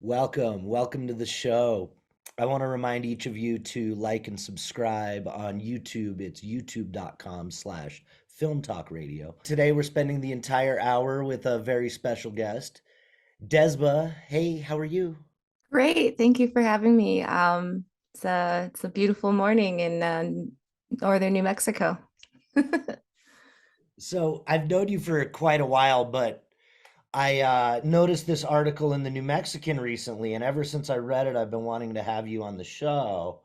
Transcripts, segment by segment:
Welcome to the show. I want to remind each of you to like and subscribe on YouTube. It's youtube.com/ Film Talk Radio. Today we're spending the entire hour with a very special guest, Dezbaa. Hey, how are you? Great. Thank you for having me. It's a beautiful morning in northern New Mexico. So I've known you for quite a while, but I noticed this article in the New Mexican recently, and ever since I read it, I've been wanting to have you on the show.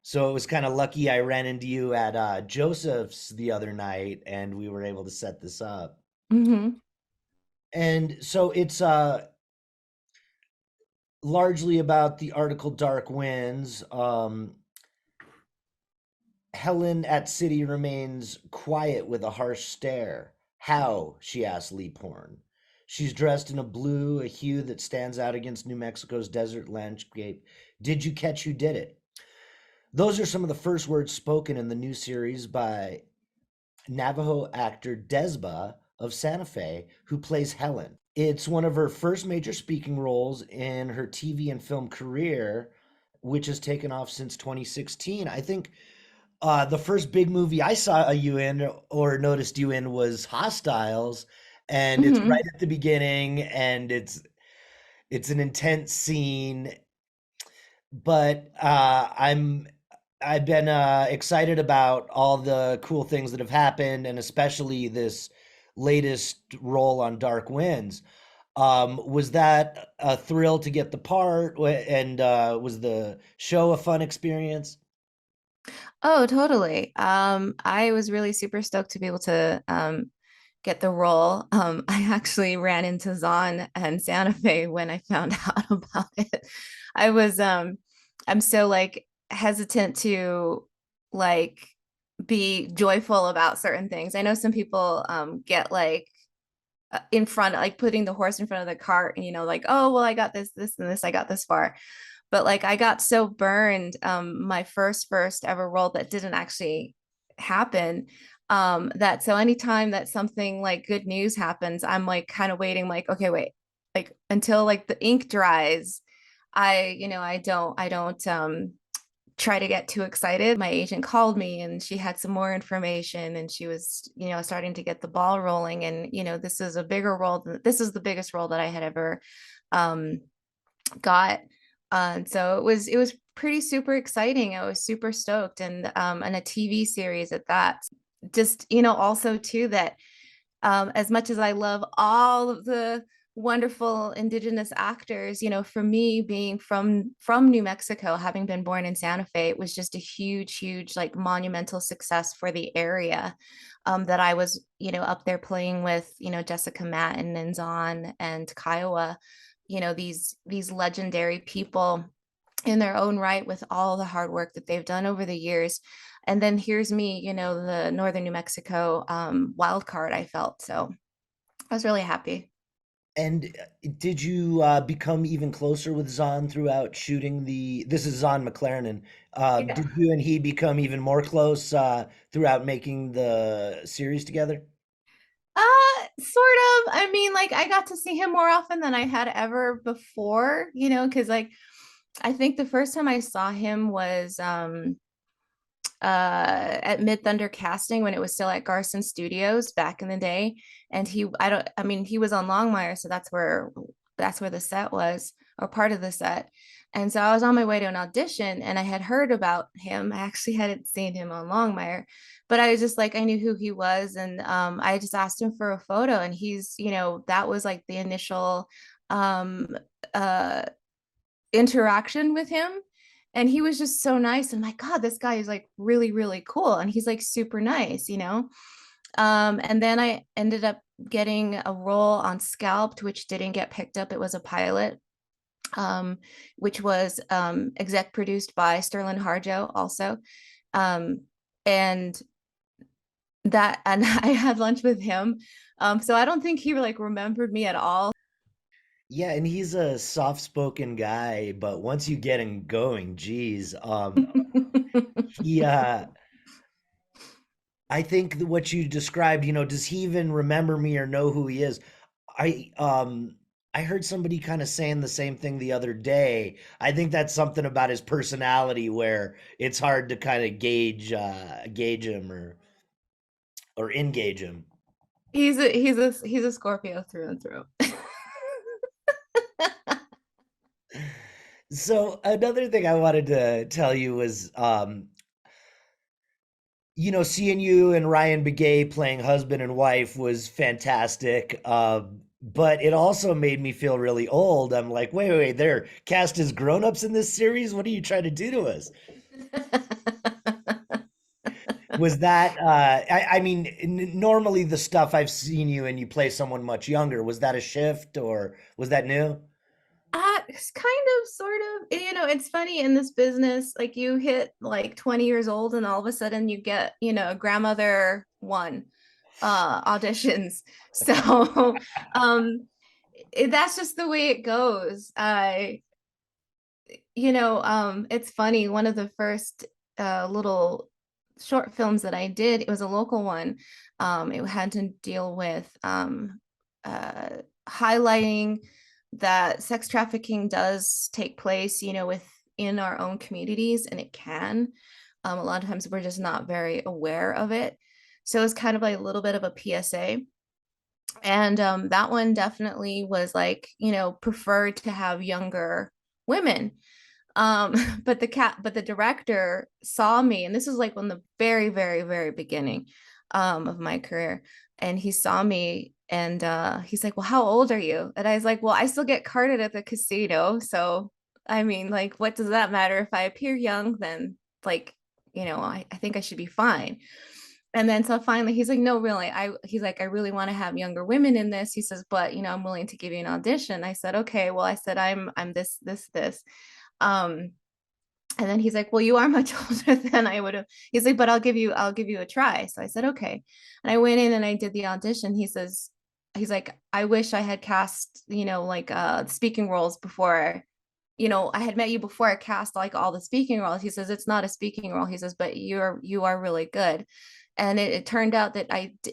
So it was kind of lucky I ran into you at Joseph's the other night, and we were able to set this up. hmm And so it's largely about the article Dark Winds. Helen at City remains quiet with a harsh stare. How? She asks Leaphorn. She's dressed in a blue, a hue that stands out against New Mexico's desert landscape. Did you catch who did it? Those are some of the first words spoken in the new series by Navajo actor Dezbaa of Santa Fe, who plays Helen. It's one of her first major speaking roles in her TV and film career, which has taken off since 2016. I think the first big movie I saw you in or noticed you in was Hostiles, and it's right hmm at the beginning, and it's an intense scene, but I've been excited about all the cool things that have happened, and especially this latest role on Dark Winds. Was that a thrill to get the part, and was the show a fun experience? Oh, totally. I was really super stoked to be able to get the role. I actually ran into Zahn and Santa Fe when I found out about it. I was I'm so like hesitant to like be joyful about certain things. I know some people get like in front, like putting the horse in front of the cart, and like, oh well, I got this, and this, I got this far. But like I got so burned, my first ever role that didn't actually happen. That so anytime that something like good news happens, I'm like kind of waiting, like, okay, wait, like until like the ink dries. I don't try to get too excited. My agent called me and she had some more information, and she was, starting to get the ball rolling. And, this is a bigger role. This is the biggest role that I had ever um, got. And so it was pretty super exciting. I was super stoked, and a TV series at that. Just, also too that as much as I love all of the wonderful indigenous actors, for me being from New Mexico, having been born in Santa Fe, it was just a huge like monumental success for the area. That I was, up there playing with, Jessica Matten and Zahn and Kiowa, these legendary people in their own right with all the hard work that they've done over the years. And then here's me, the northern New Mexico wild card I felt. So I was really happy. And did you become even closer with Zahn throughout shooting the? This is Zahn McClarnon. Yeah. Did you and he become even more close throughout making the series together? Sort of. I mean, like I got to see him more often than I had ever before, because like I think the first time I saw him was at Mid Thunder Casting when it was still at Garson Studios back in the day. And I mean, he was on Longmire, so that's where the set was, or part of the set. And so I was on my way to an audition and I had heard about him. I actually hadn't seen him on Longmire, but I was just like, I knew who he was. And I just asked him for a photo, and that was like the initial um, uh, interaction with him. And he was just so nice. And my God, this guy is like really cool. And he's like super nice. And then I ended up getting a role on Scalped, which didn't get picked up. It was a pilot, which was exec produced by Sterling Harjo also. Um, and and I had lunch with him. So I don't think he like remembered me at all. Yeah, and he's a soft-spoken guy, but once you get him going, geez, he I think what you described, does he even remember me or know who he is? I I heard somebody kind of saying the same thing the other day. I think that's something about his personality where it's hard to kind of gauge him or engage him. He's a Scorpio through and through. So another thing I wanted to tell you was, seeing you and Ryan Begay playing husband and wife was fantastic. But it also made me feel really old. I'm like, wait, they're cast as grown-ups in this series. What are you trying to do to us? Was that, I mean, normally the stuff I've seen you and you play someone much younger, was that a shift or was that new? It's kind of, sort of, it's funny in this business, like you hit like 20 years old and all of a sudden you get, grandmother one auditions. So that's just the way it goes. It's funny. One of the first little short films that I did, it was a local one. It had to deal with uh, highlighting that sex trafficking does take place, within our own communities, and it can. A lot of times we're just not very aware of it. So it's kind of like a little bit of a PSA. And that one definitely was like, preferred to have younger women. But the director saw me, and this was like on the very, very, very beginning of my career. And he saw me and he's like, well, how old are you? And I was like, well, I still get carded at the casino. So I mean, like, what does that matter? If I appear young, then like, I think I should be fine. And then so finally he's like, no, really, he's like, I really want to have younger women in this. He says, but I'm willing to give you an audition. I said, okay, well, I said, I'm this. Um, and then he's like, well, you are much older than I would have. He's like, but I'll give you a try. So I said, okay. And I went in and I did the audition. He's like, I wish I had cast, like speaking roles before, I had met you before I cast like all the speaking roles. He says, it's not a speaking role. He says, but you are really good. And it turned out that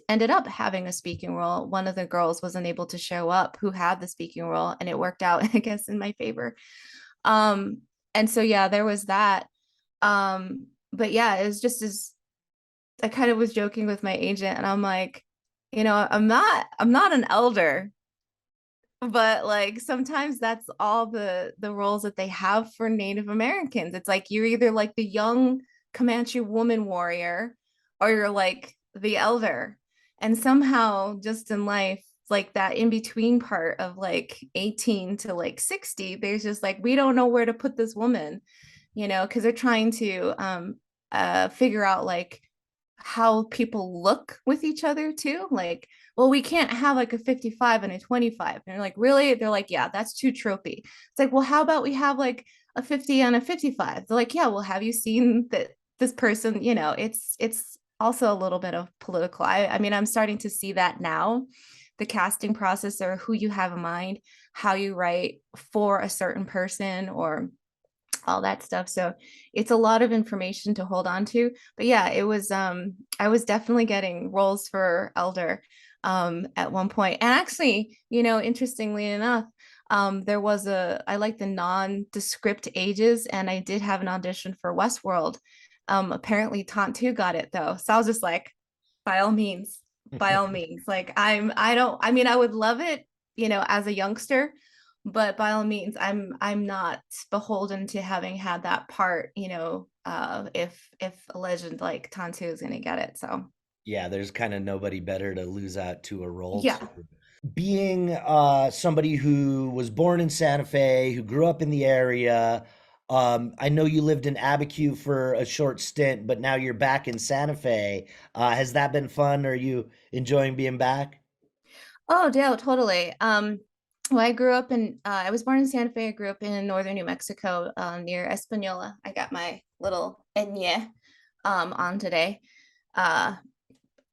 ended up having a speaking role. One of the girls wasn't able to show up who had the speaking role, and it worked out, I guess, in my favor. Um, and so yeah, there was that. But yeah, it was just as I kind of was joking with my agent, and I'm like, I'm not an elder, but like sometimes that's all the roles that they have for Native Americans. It's like you're either like the young Comanche woman warrior or you're like the elder. And somehow just in life, like that in between part of like 18 to like 60, there's just like we don't know where to put this woman, because they're trying to figure out like how people look with each other too. Like, well, we can't have like a 55 and a 25. And they're like, really? They're like, yeah, that's too tropey. It's like, well, how about we have like a 50 and a 55? They're like, yeah, well, have you seen that this person, it's also a little bit of political. I mean, I'm starting to see that now. The casting process or who you have in mind, how you write for a certain person or all that stuff. So it's a lot of information to hold on to. But yeah, it was I was definitely getting roles for elder at one point. And actually, interestingly enough, there was I like the nondescript ages, and I did have an audition for Westworld. Apparently Tantu got it though. So I was just like, by all means, by all means. Like I don't I mean I would love it, as a youngster, but by all means I'm not beholden to having had that part, if a legend like Tantu is going to get it. So Yeah, there's kind of nobody better to lose out to a role to. yeah. Being somebody who was born in Santa Fe, who grew up in the area, I know you lived in Abiquiu for a short stint, but now you're back in Santa Fe. Has that been fun? Are you enjoying being back? Oh, yeah, totally. Well, I was born in Santa Fe. I grew up in northern New Mexico, near Espanola. I got my little enye on today. Uh,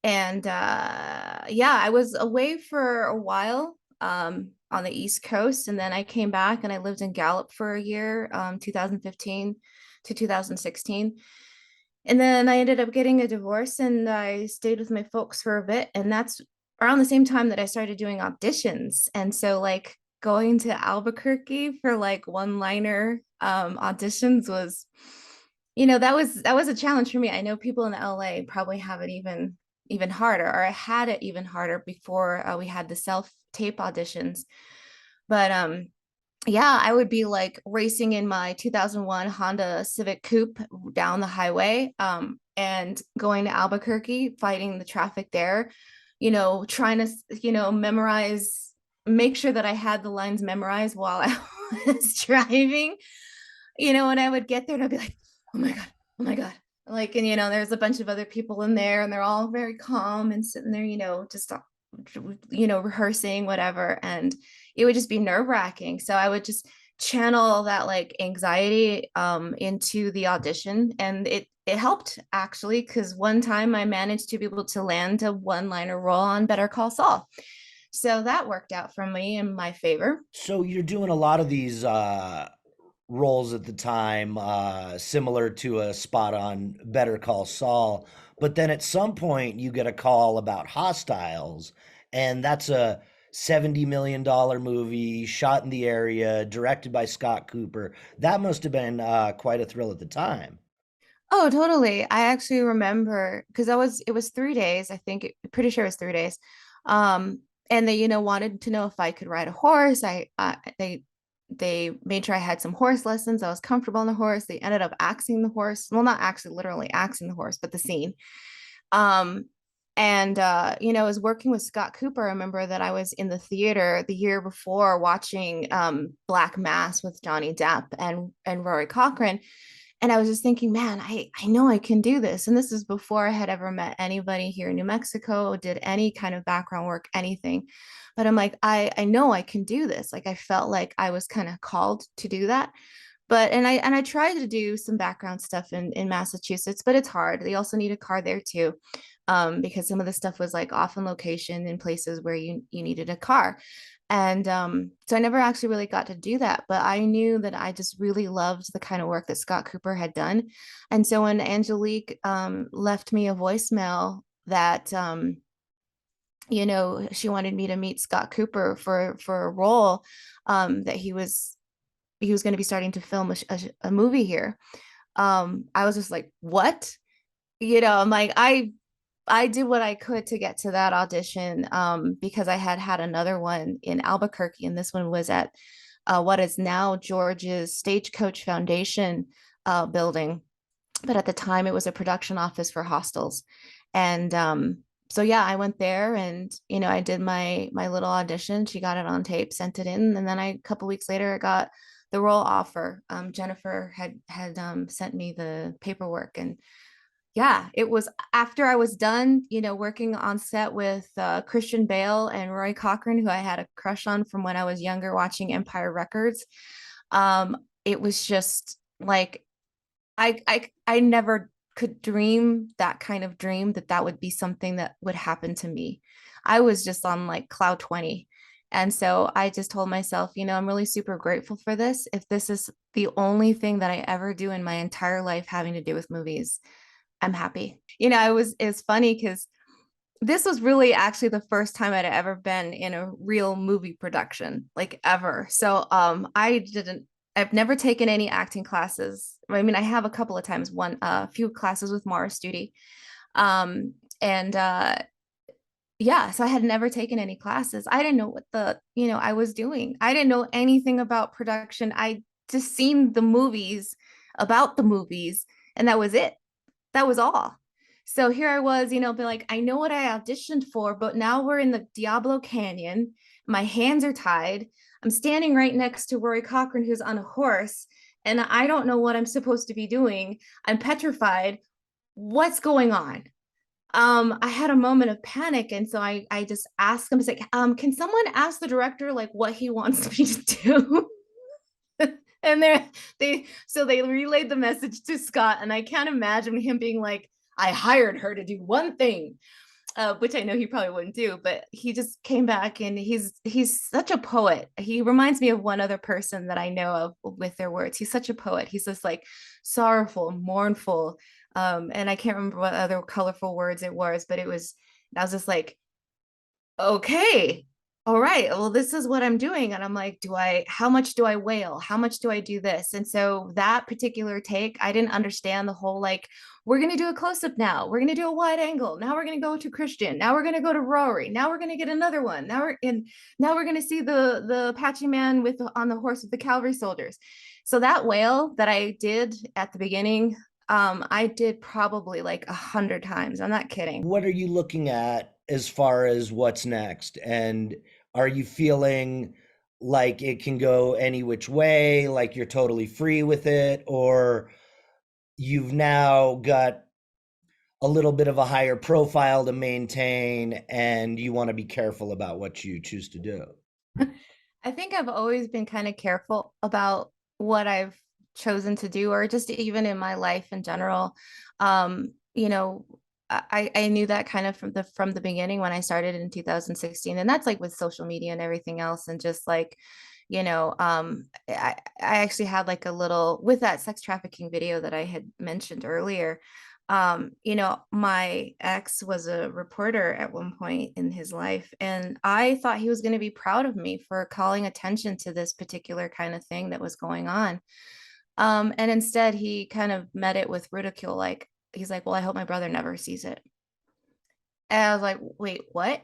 and yeah, I was away for a while on the East Coast, and then I came back and I lived in Gallup for a year, 2015 to 2016. And then I ended up getting a divorce and I stayed with my folks for a bit. And that's around the same time that I started doing auditions. And so, like, going to Albuquerque for like one-liner auditions was, that was a challenge for me. I know people in LA probably have it even harder, or I had it even harder before we had the self-tape auditions. But yeah, I would be like racing in my 2001 Honda Civic Coupe down the highway, and going to Albuquerque, fighting the traffic there, trying to, memorize, make sure that I had the lines memorized while I was driving, and I would get there and I'd be like, oh my God, oh my God. Like, and, there's a bunch of other people in there and they're all very calm and sitting there, just, rehearsing, whatever. And it would just be nerve wracking. So I would just channel that like anxiety into the audition. And it helped actually, because one time I managed to be able to land a one-liner role on Better Call Saul. So that worked out for me in my favor. So you're doing a lot of these roles at the time, similar to a spot on Better Call Saul. But then at some point, you get a call about Hostiles, and that's a $70 million movie shot in the area, directed by Scott Cooper. That must have been quite a thrill at the time. Oh, totally. I actually remember because it was 3 days, I think, pretty sure it was 3 days. And they, wanted to know if I could ride a horse. They made sure I had some horse lessons. I was comfortable on the horse. They ended up axing the horse. Well, not actually literally axing the horse, but the scene. Um, and I was working with Scott Cooper. I remember that I was in the theater the year before watching Black Mass with Johnny Depp and Rory Cochrane. And I was just thinking, man, I know I can do this. And this is before I had ever met anybody here in New Mexico, did any kind of background work, anything. But I'm like, I know I can do this. Like I felt like I was kind of called to do that. But and I tried to do some background stuff in Massachusetts, but it's hard. They also need a car there too, because some of the stuff was like off on location in places where you needed a car. And so I never actually really got to do that, but I knew that I just really loved the kind of work that Scott Cooper had done. And so when Angelique left me a voicemail that she wanted me to meet Scott Cooper for a role, that he was going to be starting to film a movie here. I was just like, what? I'm like, I did what I could to get to that audition, because I had had another one in Albuquerque, and this one was at what is now George's Stagecoach Foundation building. But at the time, it was a production office for hostels. And so yeah, I went there, and I did my little audition. She got it on tape, sent it in, and then a couple weeks later, I got the role offer. Jennifer had sent me the paperwork, and yeah, it was after I was done, working on set with Christian Bale and Roy Cochrane, who I had a crush on from when I was younger, watching Empire Records. It was just like I never could dream that kind of dream that would be something that would happen to me. I was just on like cloud 20. And so I just told myself, I'm really super grateful for this. If this is the only thing that I ever do in my entire life having to do with movies, I'm happy. It's funny because this was really actually the first time I'd ever been in a real movie production, like ever. So I've never taken any acting classes. I mean, I have a couple of times, a few classes with Mara Studi. And yeah, so I had never taken any classes. I didn't know what I was doing. I didn't know anything about production. I just seen the movies about the movies, and that was it. That was all. So here I was, be like, I know what I auditioned for, but now we're in the Diablo Canyon. My hands are tied. I'm standing right next to Rory Cochrane, who's on a horse, and I don't know what I'm supposed to be doing. I'm petrified. What's going on? I had a moment of panic, and so I just asked him, I was like, can someone ask the director like what he wants me to do? And they relayed the message to Scott, and I can't imagine him being like, I hired her to do one thing, which I know he probably wouldn't do, but he just came back, and he's such a poet. He reminds me of one other person that I know of with their words. He's such a poet. He's just like sorrowful, mournful, and I can't remember what other colorful words it was, but I was just like, okay, all right, well, this is what I'm doing. And I'm like, how much do I wail? How much do I do this? And so that particular take, I didn't understand the whole like, we're going to do a close up now. We're going to do a wide angle. Now we're going to go to Christian. Now we're going to go to Rory. Now we're going to get another one. Now we're going to see the Apache man with on the horse with the cavalry soldiers. So that wail that I did at the beginning, I did probably like 100 times. I'm not kidding. What are you looking at as far as what's next? And are you feeling like it can go any which way, like you're totally free with it, or you've now got a little bit of a higher profile to maintain and you want to be careful about what you choose to do? I think I've always been kind of careful about what I've chosen to do, or just even in my life in general. You know, I knew that kind of from the beginning when I started in 2016, and that's like with social media and everything else, and just like, I actually had like a little with that sex trafficking video that I had mentioned earlier. My ex was a reporter at one point in his life, and I thought he was going to be proud of me for calling attention to this particular kind of thing that was going on. And instead, he kind of met it with ridicule. Like, he's like, well, I hope my brother never sees it. And I was like, wait, what?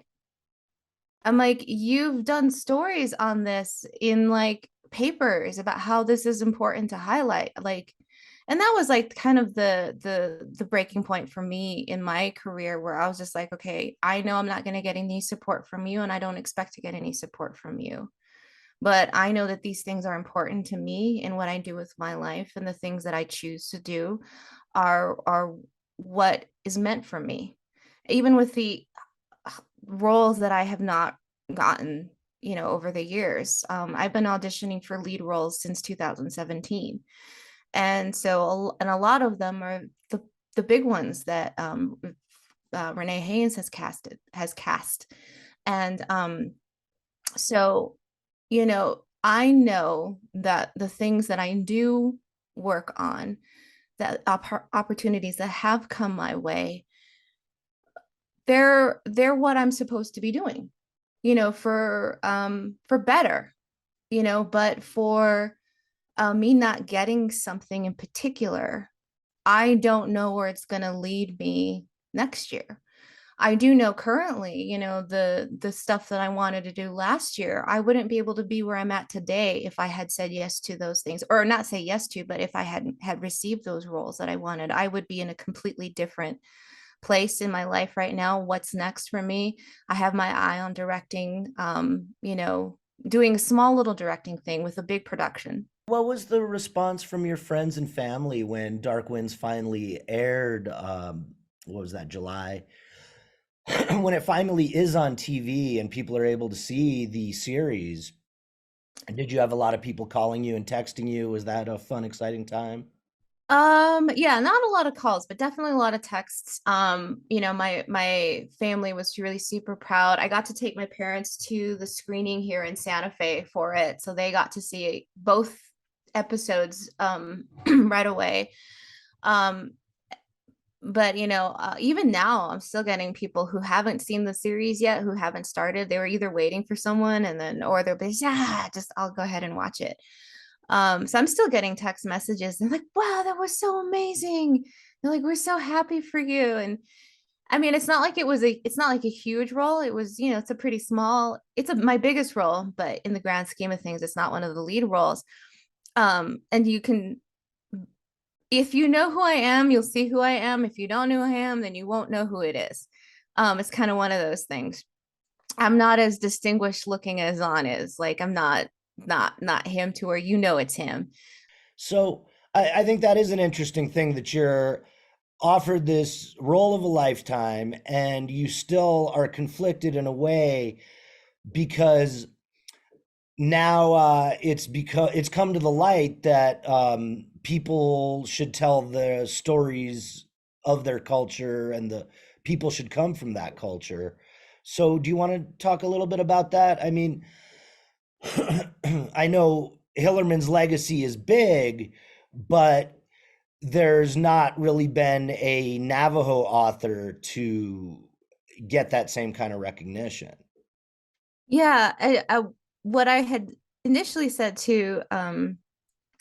I'm like, you've done stories on this in like papers about how this is important to highlight. Like, and that was like kind of the breaking point for me in my career, where I was just like, okay, I know I'm not going to get any support from you, and I don't expect to get any support from you, but I know that these things are important to me and what I do with my life, and the things that I choose to do are what is meant for me. Even with the roles that I have not gotten, over the years. I've been auditioning for lead roles since 2017. And so, and a lot of them are the big ones that Renee Haynes has cast. And so, I know that the things that I do work on, that opportunities that have come my way, they're what I'm supposed to be doing, for better, but for me not getting something in particular, I don't know where it's going to lead me next year. I do know currently, the stuff that I wanted to do last year, I wouldn't be able to be where I'm at today if I had said yes to those things, or not say yes to, but if I hadn't had received those roles that I wanted, I would be in a completely different place in my life right now. What's next for me? I have my eye on directing, doing a small little directing thing with a big production. What was the response from your friends and family when Dark Winds finally aired? What was that, July? When it finally is on TV and people are able to see the series, did you have a lot of people calling you and texting you? Was that a fun, exciting time? Yeah, not a lot of calls, but definitely a lot of texts. My family was really super proud. I got to take my parents to the screening here in Santa Fe for it, so they got to see both episodes right away. Um, but even now, I'm still getting people who haven't seen the series yet, who haven't started. They were either waiting for someone, and then, or they'll be, yeah, just I'll go ahead and watch it. So I'm still getting text messages. They're like, wow, that was so amazing. They're like, we're so happy for you. And I mean, it's not like a huge role. It was, it's a pretty small, my biggest role, but in the grand scheme of things, it's not one of the lead roles. And you can, if you know who I am, you'll see who I am. If you don't know who I am, then you won't know who it is. It's kind of one of those things. I'm not as distinguished looking as Zahn is. Like, I'm not him to where it's him. So I think that is an interesting thing that you're offered this role of a lifetime and you still are conflicted in a way because now it's come to the light that people should tell the stories of their culture and the people should come from that culture. So do you want to talk a little bit about that? I mean, I know Hillerman's legacy is big, but there's not really been a Navajo author to get that same kind of recognition. Yeah, what I had initially said to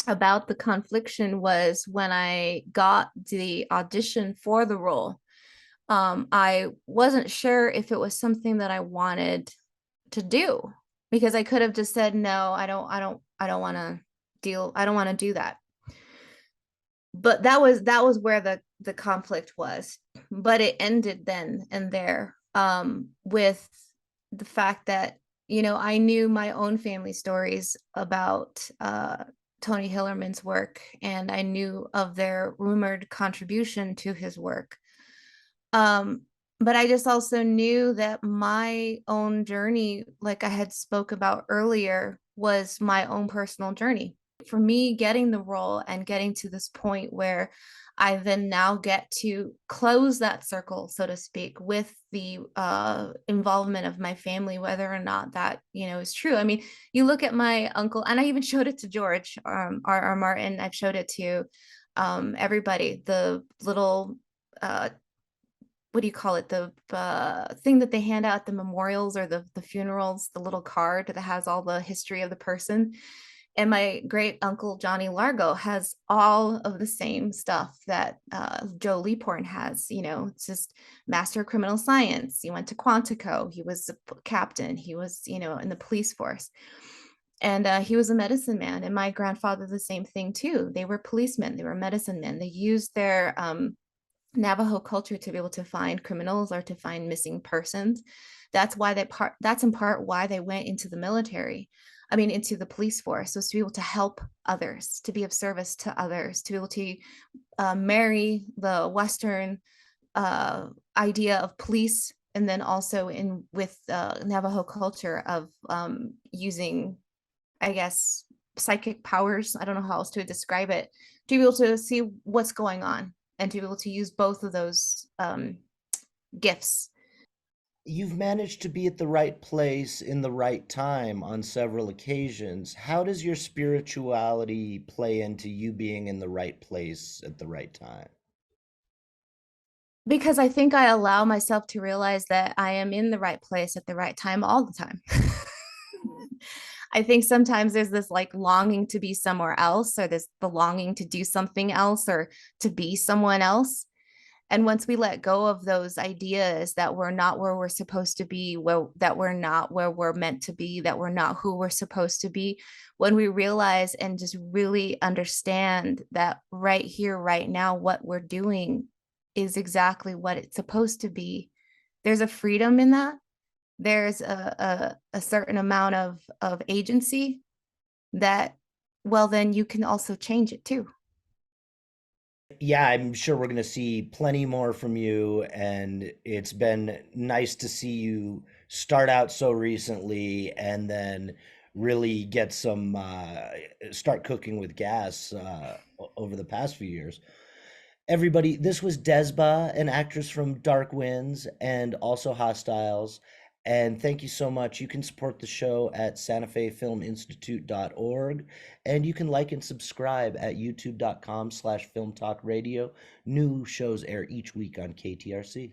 about the confliction was when I got the audition for the role, I wasn't sure if it was something that I wanted to do, because I could have just said no, I don't want to I don't want to do that. But that was where the conflict was. But it ended then and there, with the fact that, I knew my own family stories about Tony Hillerman's work, and I knew of their rumored contribution to his work. Um, but I just also knew that my own journey, like I had spoke about earlier, was my own personal journey. For me, getting the role and getting to this point where I then now get to close that circle, so to speak, with the involvement of my family, whether or not that, is true. I mean, you look at my uncle, and I even showed it to George, R. Martin. I've showed it to everybody. The little what do you call it, the thing that they hand out at the memorials or the funerals, the little card that has all the history of the person. And my great uncle Johnny Largo has all of the same stuff that Joe Leaporn has. It's just master of criminal science. He went to Quantico. He was a captain. He was, in the police force. And he was a medicine man. And my grandfather, the same thing too. They were policemen. They were medicine men. They used their Navajo culture to be able to find criminals or to find missing persons. That's in part why they went into the military. I mean, into the police force, was to be able to help others, to be of service to others, to be able to marry the Western idea of police, and then also in with Navajo culture of using, I guess, psychic powers. I don't know how else to describe it, to be able to see what's going on and to be able to use both of those gifts. You've managed to be at the right place in the right time on several occasions. How does your spirituality play into you being in the right place at the right time? Because I think I allow myself to realize that I am in the right place at the right time all the time. I think sometimes there's this like longing to be somewhere else, or this the longing to do something else, or to be someone else. And once we let go of those ideas that we're not where we're supposed to be, that we're not where we're meant to be, that we're not who we're supposed to be, when we realize and just really understand that right here, right now, what we're doing is exactly what it's supposed to be, there's a freedom in that. There's a certain amount of agency that, well, then you can also change it too. Yeah, I'm sure we're going to see plenty more from you, and it's been nice to see you start out so recently and then really get some start cooking with gas over the past few years. Everybody, this was Dezbaa, an actress from Dark Winds and also Hostiles. And thank you so much. You can support the show at santafefilminstitute.org, and you can like and subscribe at youtube.com/filmtalkradio. New shows air each week on KTRC.